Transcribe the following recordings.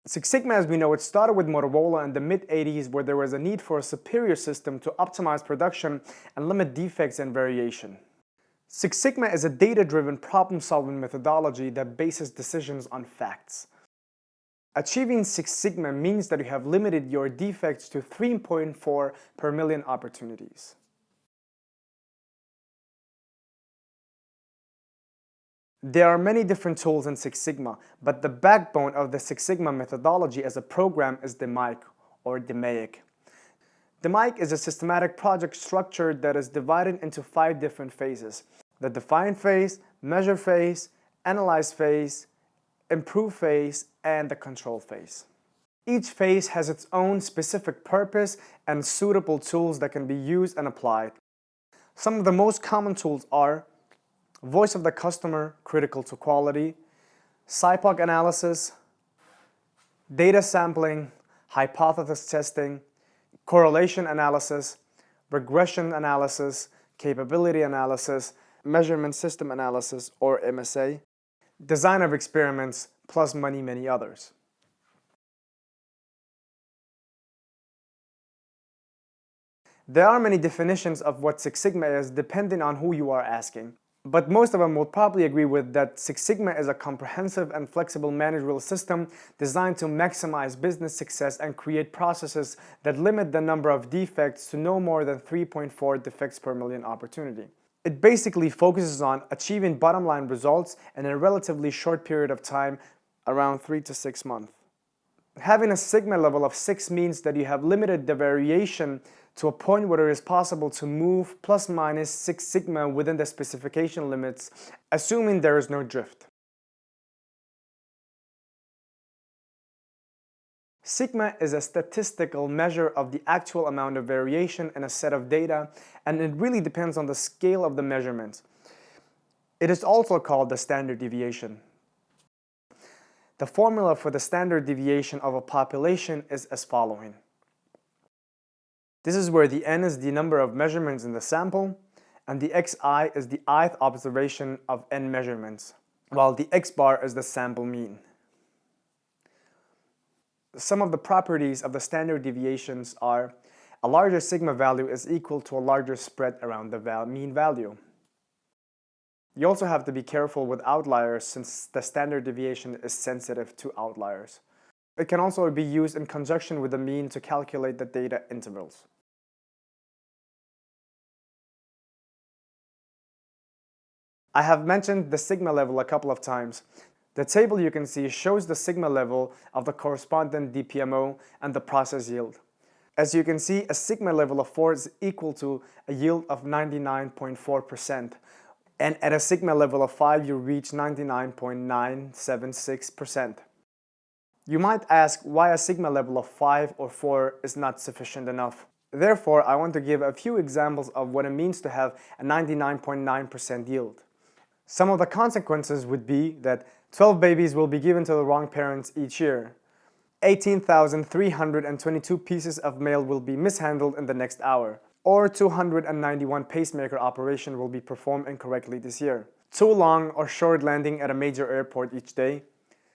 Six Sigma, as we know, it started with Motorola in the mid-80s, where there was a need for a superior system to optimize production and limit defects and variation. Six Sigma is a data-driven problem-solving methodology that bases decisions on facts. Achieving Six Sigma means that you have limited your defects to 3.4 per million opportunities. There are many different tools in Six Sigma, but the backbone of the Six Sigma methodology as a program is DMAIC, or DMAIC. DMAIC is a systematic project structure that is divided into 5 different phases: the define phase, measure phase, analyze phase, improve phase, and the control phase. Each phase has its own specific purpose and suitable tools that can be used and applied. Some of the most common tools are voice of the customer, critical to quality, SIPOC analysis, data sampling, hypothesis testing, correlation analysis, regression analysis, capability analysis, measurement system analysis, or MSA, design of experiments, plus many others. There are many definitions of what Six Sigma is depending on who you are asking. But most of them will probably agree with that Six Sigma is a comprehensive and flexible managerial system designed to maximize business success and create processes that limit the number of defects to no more than 3.4 defects per million opportunity. It basically focuses on achieving bottom line results in a relatively short period of time, around 3 to 6 months. Having a Sigma level of 6 means that you have limited the variation to a point where it is possible to move plus minus 6 sigma within the specification limits, assuming there is no drift. Sigma is a statistical measure of the actual amount of variation in a set of data, and it really depends on the scale of the measurement. It is also called the standard deviation. The formula for the standard deviation of a population is as following. This is where the n is the number of measurements in the sample, and the xi is the ith observation of n measurements, while the x bar is the sample mean. Some of the properties of the standard deviations are: a larger sigma value is equal to a larger spread around the mean value. You also have to be careful with outliers, since the standard deviation is sensitive to outliers. It can also be used in conjunction with the mean to calculate the data intervals. I have mentioned the sigma level a couple of times. The table you can see shows the sigma level of the corresponding DPMO and the process yield. As you can see, a sigma level of 4 is equal to a yield of 99.4%, and at a sigma level of 5 you reach 99.976%. You might ask why a sigma level of 5 or 4 is not sufficient enough. Therefore, I want to give a few examples of what it means to have a 99.9% yield. Some of the consequences would be that 12 babies will be given to the wrong parents each year. 18,322 pieces of mail will be mishandled in the next hour. Or 291 pacemaker operations will be performed incorrectly this year. Too long or short landing at a major airport each day.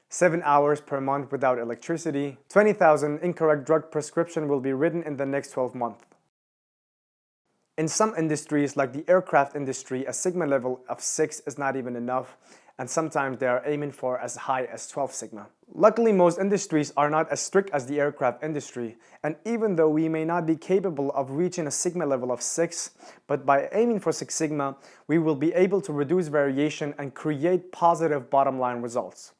7 hours per month without electricity. 20,000 incorrect drug prescriptions will be written in the next 12 months. In some industries, like the aircraft industry, a sigma level of 6 is not even enough, and sometimes they are aiming for as high as 12 sigma. Luckily, most industries are not as strict as the aircraft industry, and even though we may not be capable of reaching a sigma level of 6, but by aiming for 6 sigma, we will be able to reduce variation and create positive bottom line results.